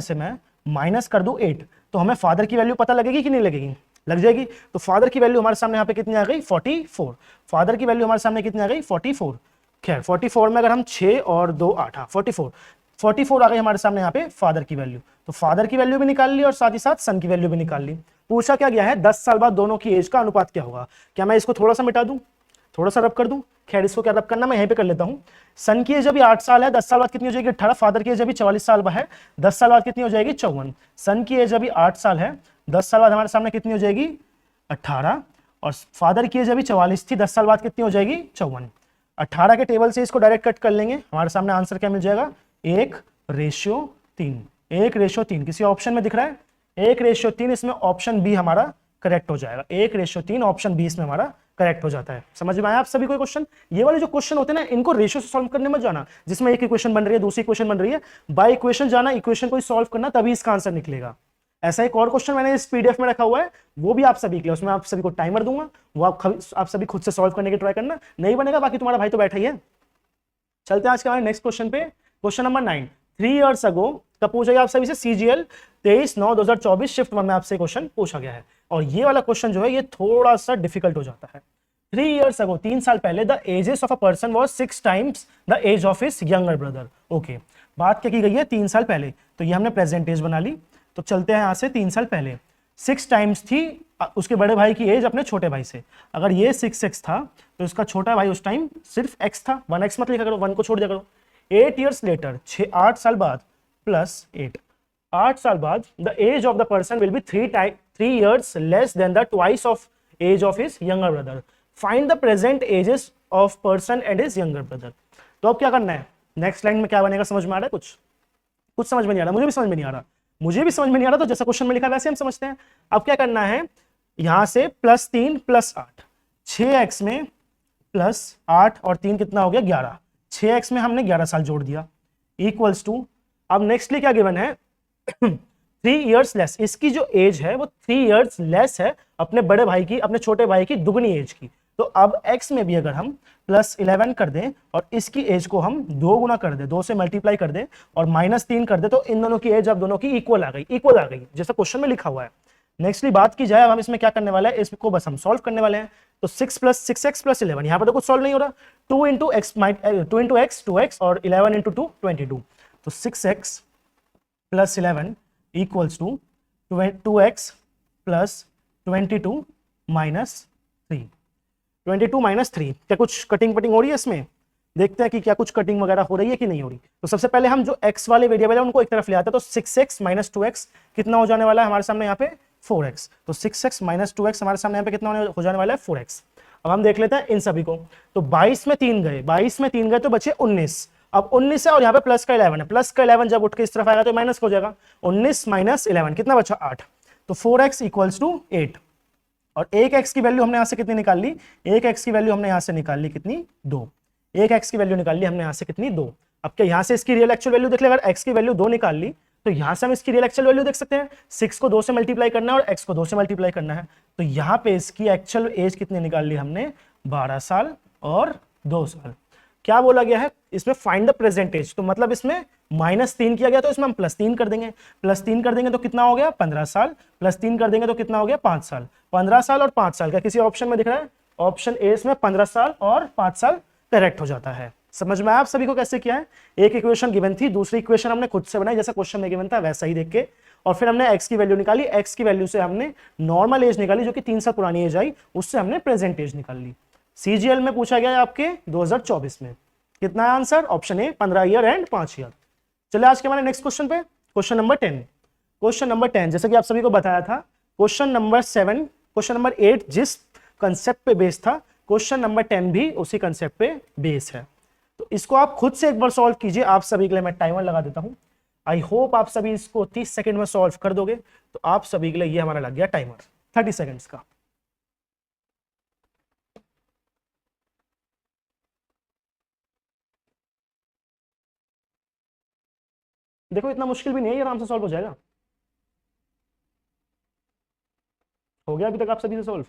से मैं माइनस कर दूं 8 तो हमें फादर की वैल्यू पता लगेगी कि नहीं लगेगी? लग जाएगी। तो फादर की वैल्यू हमारे सामने यहाँ पे कितनी आ गई 44। फादर की वैल्यू हमारे सामने कितनी आ गई 44। खैर 44 में अगर हम 6 और 2 8, हाँ 44 आ गई हमारे सामने यहाँ पे फादर की वैल्यू। तो फादर की वैल्यू भी निकाल ली और साथ ही साथ सन की वैल्यू भी निकाल ली। पूछा क्या गया है 10 साल बाद दोनों की एज का अनुपात क्या होगा। क्या मैं इसको थोड़ा सा मिटा दूं, थोड़ा सा रब कर दूं? खैर इसको क्या रब करना, मैं यहीं पे कर लेता हूं। सन की एज अभी 8 साल है, 10 साल बाद कितनी हो जाएगी 18। फादर की एज अभी 44 साल है, 10 साल बाद कितनी हो जाएगी 54। सन की एज अभी 8 साल है, 10 साल बाद हमारे सामने कितनी हो जाएगी 18 और फादर की एज अभी 44 थी, 10 साल बाद कितनी हो जाएगी 54। 18 के टेबल से इसको डायरेक्ट कट कर लेंगे, हमारे सामने आंसर क्या मिल जाएगा 1:3। 1:3 किसी ऑप्शन में दिख रहा है 1:3, इसमें ऑप्शन बी हमारा करेक्ट हो जाएगा। 1:3 ऑप्शन बी इसमें हमारा करेक्ट हो जाता है। समझ में आया आप सभी को क्वेश्चन? ये वाले जो क्वेश्चन होते हैं ना इनको रेशियो से सॉल्व करने मत जाना, जिसमें एक इक्वेशन बन रही है दूसरी इक्वेशन बन रही है, बाय इक्वेशन जाना, इक्वेशन को सॉल्व करना, तभी इसका आंसर निकलेगा। ऐसा एक और क्वेश्चन मैंने इस पीडीएफ में रखा हुआ है, वो भी आप सभी के लिए, उसमें आप सभी को टाइमर दूंगा, वो आप सभी खुद से सॉल्व करने की ट्राई करना, नहीं बनेगा बाकी तुम्हारा भाई तो बैठा ही है। चलते हैं आज के हमारे नेक्स्ट क्वेश्चन पे। क्वेश्चन नंबर 9, 3 इयर्स अगो कब पूछा गया आप सभी से, CGL 23/9/2024 शिफ्ट 1 में आपसे क्वेश्चन पूछा गया है। और ये वाला क्वेश्चन जो है ये थोड़ा सा डिफिकल्ट हो जाता है। 3 इयर्स अगो 3 साल पहले the ages of a person was 6 times the age of his younger brother. Okay, बात क्या की गई है 3 साल पहले, तो ये हमने प्रेजेंट एज बना ली। तो चलते हैं यहाँ से 3 साल पहले 6 टाइम्स थी उसके बड़े भाई की एज अपने छोटे भाई से। अगर ये 6x था तो इसका छोटा भाई उस टाइम सिर्फ x था, 1x मत लिखा करो, 1 को छोड़ दिया करो। 8 ईयर्स लेटर 8 साल बाद प्लस 8 साल बाद the age of the person will be 3 years less than the twice of age of his younger brother. Find the present ages of person and his younger brother. तो अब क्या करना है, next line में क्या बनेगा समझ में आ रहा है? कुछ समझ में नहीं आ रहा, मुझे भी समझ में नहीं आ रहा, तो जैसा क्वेश्चन में लिखा वैसे हम समझते हैं। अब क्या करना है, यहां से +3 + 8, 6x में +8 और 3 कितना हो गया 11, 6x में हमने 11 साल जोड़ दिया इक्वल्स टू, अब नेक्स्टली क्या गिवन है 3 इयर्स लेस, इसकी जो एज है वो 3 इयर्स लेस है अपने बड़े भाई की, अपने छोटे भाई की दुगनी एज की। तो अब x में भी अगर हम +11 कर दें और इसकी एज को हम 2 गुना कर दें, 2 से मल्टीप्लाई कर दें और -3 कर दें, तो इन दोनों की एज अब दोनों की इक्वल आ गई जैसा क्वेश्चन में लिखा हुआ है। नेक्स्टली बात की जाए, अब हम इसमें क्या करने वाले हैं, इसको बस हम सॉल्व करने वाले हैं। तो 6 + 6x + 11, यहाँ पर तो कुछ सॉल्व नहीं हो रहा, 2 × x 2x और 11 × 2 22। तो 6x + 11 इक्वल्स टू 2x + 22 - 3। 22 - 3, क्या कुछ कटिंग पटिंग हो रही है इसमें? देखते हैं कि क्या कुछ कटिंग वगैरह हो रही है कि नहीं हो रही। तो सबसे पहले हम जो x वाले वेरिएबल है उनको एक तरफ ले आते हैं। तो 6x - 2x कितना हो जाने वाला है हमारे सामने यहाँ पे 4x। तो 6x - 2x हमारे सामने यहाँ पे कितना हो जाने वाला है 4x। अब हम देख लेते हैं इन सभी को। तो 22 में 3 गए तो बचे 19। अब 19 है और यहाँ पे +11 है, +11 जब उठ के इस तरफ आएगा तो माइनस हो जाएगा। 19 - 11 कितना बचा 8। तो 4x इक्वल्स टू 8, और एक x की वैल्यू हमने यहां से कितनी निकाल ली, एक x की वैल्यू हमने यहां से निकाल ली कितनी, 2, एक x की वैल्यू निकाल ली हमने यहां से कितनी, 2। अब क्या यहां से इसकी रियल एक्चुअल वैल्यू देख ले, अगर x की वैल्यू 2 निकाल ली तो यहां से हम इसकी रियल एक्चुअल वैल्यू देख सकते हैं, 6 को 2 से मल्टीप्लाई करना है और x को 2 से मल्टीप्लाई करना है, तो यहां पे इसकी एक्चुअल एज कितनी निकाल ली हमने, 12 साल और 2 साल। क्या बोला गया है इसमें, फाइंड द प्रेजेंट एज, तो मतलब इसमें -3 किया गया तो इसमें हम +3 कर देंगे, +3 कर देंगे तो कितना हो गया 15 साल, +3 कर देंगे तो कितना हो गया 5 साल, 15 साल और 5 साल। क्या किसी ऑप्शन में दिख रहा है, ऑप्शन ए इसमें 15 साल और 5 साल करेक्ट हो जाता है। समझ में आया आप सभी को कैसे किया है, एक इक्वेशन गिवन थी, दूसरी इक्वेशन हमने खुद से बनाई, जैसा क्वेश्चन में गिवन था वैसा ही देख के, और फिर हमने x की वैल्यू निकाली, x की वैल्यू से हमने नॉर्मल एज निकाली जो कि 3 साल पुरानी एज आई, उससे हमने प्रेजेंट एज निकाल ली। CGL में पूछा गया है आपके 2024 में, कितना है answer, option A 15 year and 5 year. चलिए आज के हमारे नेक्स्ट क्वेश्चन पे, क्वेश्चन नंबर 10। क्वेश्चन नंबर 10 जैसे कि आप सभी को बताया था, क्वेश्चन नंबर 7, क्वेश्चन नंबर 8 जिस कंसेप्ट पे बेस था, क्वेश्चन नंबर 10 भी उसी कंसेप्ट पे बेस है। तो इसको आप खुद से एक बार सॉल्व कीजिए, आप सभी के लिए मैं टाइमर लगा देता हूं। आई होप आप सभी इसको 30 सेकंड में सॉल्व कर दोगे। तो आप सभी के लिए ये हमारा लग गया टाइमर 30 सेकंड्स का। देखो इतना मुश्किल भी नहीं है, ये आराम से सॉल्व हो जाएगा। हो गया अभी तक आप सभी से सॉल्व?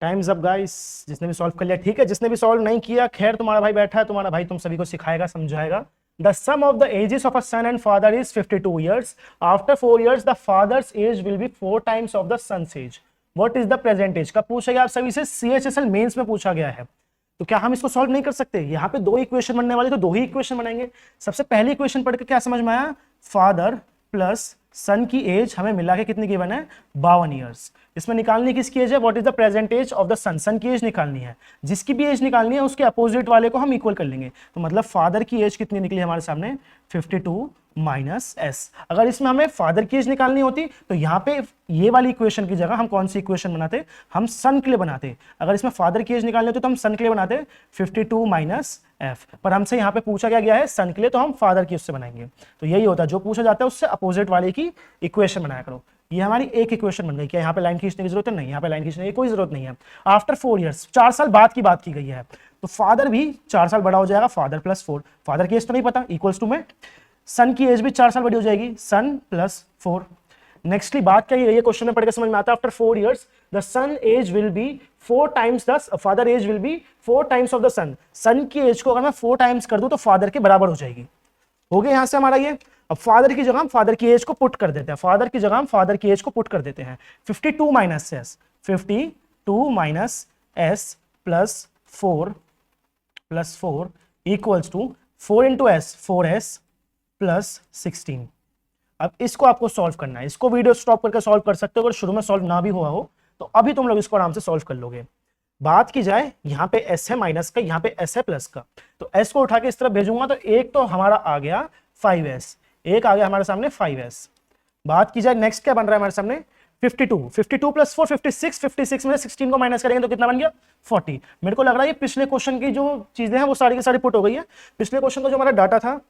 टाइम्स अप गाइस, जिसने भी सॉल्व कर लिया ठीक है, जिसने भी सॉल्व नहीं किया खैर, तुम्हारा भाई बैठा है, तुम्हारा भाई तुम सभी को सिखाएगा समझाएगा। The sum of the ages of a son and father is 52 years. After 4 years, the father's age will be 4 times of the son's age. What is the present age? कब पूछा गया आप सभी से, CHSL मेंस में पूछा गया है। तो क्या हम इसको सॉल्व नहीं कर सकते, यहाँ पे 2 इक्वेशन बनने वाले, तो 2 ही इक्वेशन बनाएंगे। सबसे पहली इक्वेशन पढ़ के क्या समझ में आया, फादर प्लस सन की एज हमें मिला के कितनी गिवन है, 52 ईयर्स। इसमें निकालनी किसकी एज है, what is the present age of the son, son की एज निकालनी है। जिसकी भी एज निकालनी है उसके अपोजिट वाले को हम इक्वल कर लेंगे। तो मतलब फादर की एज कितनी निकली हमारे सामने, 52 माइनस एस। अगर इसमें हमें फादर की एज निकालनी होती तो यहाँ पे ये वाली इक्वेशन की जगह हम कौन सी इक्वेशन बनाते, हम सन के लिए बनाते। अगर इसमें फादर की एज निकालनी होती तो हम सन के लिए बनाते 52 माइनस एफ, पर हमसे यहाँ पे पूछा गया है सन के लिए, तो हम फादर की उससे बनाएंगे। तो यही होता है, जो पूछा जाता है उससे अपोजिट वाले की इक्वेशन बनाया करो। ये हमारी एक इक्वेशन बन गई। क्या यहाँ पे लाइन खींचने की जरूरत है, नहीं, यहाँ पे लाइन खींचने की कोई जरूरत नहीं है। आफ्टर 4 ईयर्स, 4 साल बाद की बात की गई है, तो फादर भी 4 साल बड़ा हो जाएगा, फादर प्लस 4, फादर की एज तो नहीं पता, इक्वल्स टू में सन की एज भी 4 साल बड़ी हो जाएगी, सन प्लस 4। नेक्स्टली बात क्या है, क्वेश्चन में पढ़ के समझ में आता है, after 4 years the son age will be 4 times the father age will be 4 times of the son. Son की एज को अगर मैं 4 टाइम्स कर दूं तो फादर के बराबर हो जाएगी। हो गया यहां से हमारा ये। अब फादर की जगह हम फादर की एज को पुट कर देते हैं, फादर की जगह हम फादर की एज को पुट कर देते हैं। 52 minus S, 52 minus S plus 4 equals to 4 into S, 4s plus 16। अब इसको आपको सॉल्व करना है, इसको वीडियो स्टॉप करके सॉल्व कर सकते हो, अगर शुरू में सॉल्व ना भी हुआ हो तो अभी तुम लोग इसको आराम से सॉल्व कर लोगे। बात की जाए यहाँ पे s है माइनस का, यहाँ पे s है प्लस का, तो s को उठा के इस तरफ भेजूंगा तो एक तो हमारा आ गया 5s, एक आ गया हमारे सामने 5s। बात की जाए नेक्स्ट क्या बन रहा है हमारे सामने, 52 प्लस 4 56 में 16 को माइनस करेंगे तो कितना बन गया 40। मेरे को लग रहा है ये पिछले क्वेश्चन की जो चीजें हैं वो सारी की सारी पुट हो गई है। पिछले क्वेश्चन का जो हमारा डाटा था,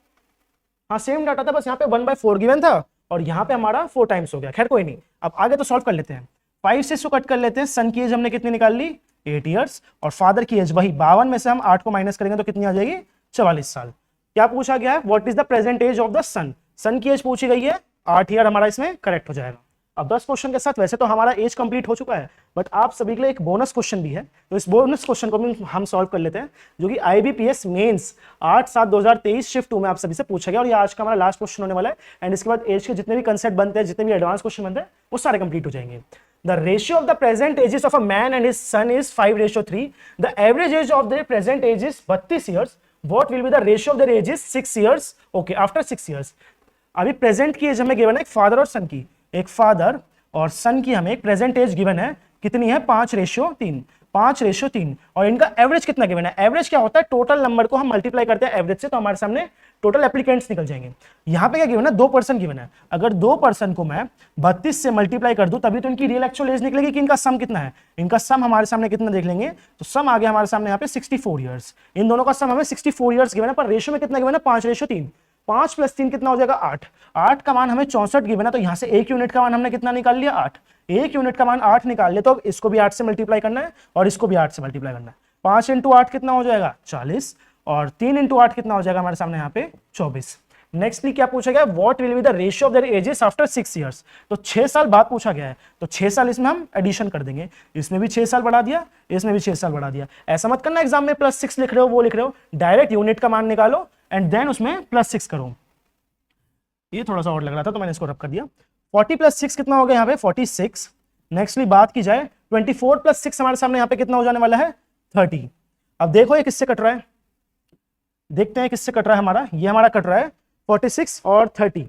हाँ सेम डाटा था, बस यहाँ पे 1/4 गिवन था और यहाँ पे हमारा 4 टाइम्स हो गया। खैर कोई नहीं, अब आगे तो सॉल्व कर लेते हैं। 5 से इसको कट कर लेते हैं। सन की एज हमने कितनी निकाल ली, 8 ईयर्स, और फादर की एज वही 52 में से हम 8 को माइनस करेंगे तो कितनी आ जाएगी, 44 साल। क्या पूछा गया है, what is the present age of the son, son की एज पूछी गई है, 8 ईयर हमारा इसमें करेक्ट हो जाएगा। अब 10 क्वेश्चन के साथ वैसे तो हमारा एज कंप्लीट हो चुका है, बट आप सभी के लिए एक बोनस क्वेश्चन भी है, तो इस बोनस क्वेश्चन को भी हम सॉल्व कर लेते हैं, जो कि IBPS मेंस 8/7/2023 शिफ्ट 2 में आप सभी से पूछा गया, और ये आज का हमारा लास्ट क्वेश्चन होने वाला है। एंड इसके बाद एज के जितने भी कंसेप्ट बनते हैं, जितने भी एडवांस क्वेश्चन बनते हैं, वो सारे कंप्लीट हो जाएंगे। The ratio of the present ages of a man and his son is 5:3. The average age of their present age is 32 years. What will be the ratio of their ages 6 years? Okay, after 6 years. अभी present की as हमें given है, एक father और son की, एक father और son की हमें एक प्रेजेंट एज गिवन है, कितनी है 5:3। 5:3। और इनका एवरेज कितना गिवन है? एवरेज क्या होता है? टोटल नंबर को हम मल्टीप्लाई करते हैं एवरेज से, तो हमारे सामने टोटल एप्लीकेंट्स निकल जाएंगे। यहाँ पे क्या गिवन है? 2% गिवन है। अगर 2% को मैं 32 से मल्टीप्लाई कर दूं तभी तो इनकी रियल एक्चुअल एज निकलेगी कि इनका सम कितना है। इनका सम हमारे सामने कितना देख लेंगे, तो सम आ गया हमारे सामने यहाँ पे 64 ईयर्स। इन दोनों का सम हमें 64 ईयर्स गिवन है, पर रेशियो में कितना गिवन है? 5:3। 5 + 3 कितना हो जाएगा? 8। 8 का मान हमें 64 गिवन है, तो यहाँ से 1 यूनिट का मान हमने कितना निकाल लिया? 8। 1 यूनिट का मान 8 निकाल लिया, तो अब इसको भी 8 से मल्टीप्लाई करना है और इसको भी 8 से मल्टीप्लाई करना है। 5 × 8 कितना हो जाएगा? 40। और 3 × 8 कितना हो जाएगा हमारे सामने यहाँ पे? 24। नेक्स्टली क्या पूछा गया? What will be the ratio of their edges after 6 years. तो 6 साल बाद पूछा गया है, तो 6 साल इसमें हम एडिशन कर देंगे। इसमें भी 6 साल बढ़ा दिया, इसमें भी 6 साल बढ़ा दिया। ऐसा मत करना एग्जाम में +6 लिख रहे हो वो लिख रहे हो, डायरेक्ट यूनिट का मान निकालो एंड देन उसमें +6 करो। ये थोड़ा सा और लग रहा था तो मैंने इसको रब कर दिया। 40 + 6 कितना हो गया यहाँ पे? 46। नेक्स्टली बात की जाए 24 + 6 हमारे सामने यहाँ पे कितना हो जाने वाला है? 30। अब देखो ये किससे कट रहा है, देखते हैं किससे कट रहा है हमारा। ये हमारा कट रहा है 46 और 30।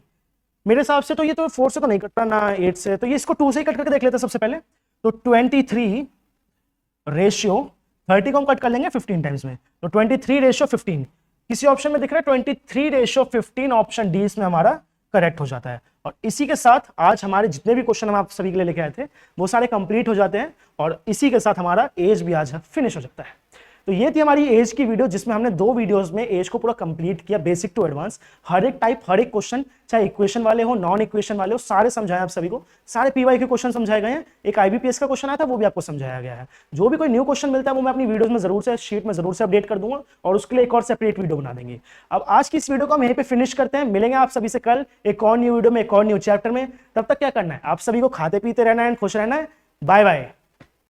मेरे हिसाब से तो ये तो 4 से तो नहीं कट रहा ना 8 से, तो ये इसको 2 से ही कट करके देख लेते हैं सबसे पहले। तो 23 रेशियो 30 को हम कट कर लेंगे 15 टाइम्स में, तो 23:15। किसी ऑप्शन में दिख रहा है 23:15, ऑप्शन डी इसमें हमारा करेक्ट हो जाता है। और इसी के साथ आज हमारे जितने भी क्वेश्चन हम आप सभी के लिए लेके आए थे वो सारे कंप्लीट हो जाते हैं, और इसी के साथ हमारा एज भी आज फिनिश हो जाता है। तो ये थी हमारी एज की वीडियो, जिसमें हमने 2 वीडियोस में एज को पूरा कंप्लीट किया, बेसिक टू एडवांस। हर एक टाइप, हर एक क्वेश्चन, चाहे इक्वेशन वाले हो, नॉन इक्वेशन वाले हो, सारे समझाए आप सभी को। सारे पीवाई के क्वेश्चन समझाए गए हैं। एक IBPS का क्वेश्चन आया था वो भी आपको समझाया गया है। जो भी कोई न्यू क्वेश्चन मिलता है वो मैं अपनी वीडियोस में जरूर से, शीट में जरूर से अपडेट कर दूंगा, और उसके लिए एक और सेपरेट वीडियो बना देंगे। अब आज की इस वीडियो को हम यहीं पे फिनिश करते हैं। मिलेंगे आप सभी से कल एक और न्यू वीडियो में, एक और न्यू चैप्टर में। तब तक क्या करना है? आप सभी को खाते पीते रहना है, खुश रहना है। Bye bye.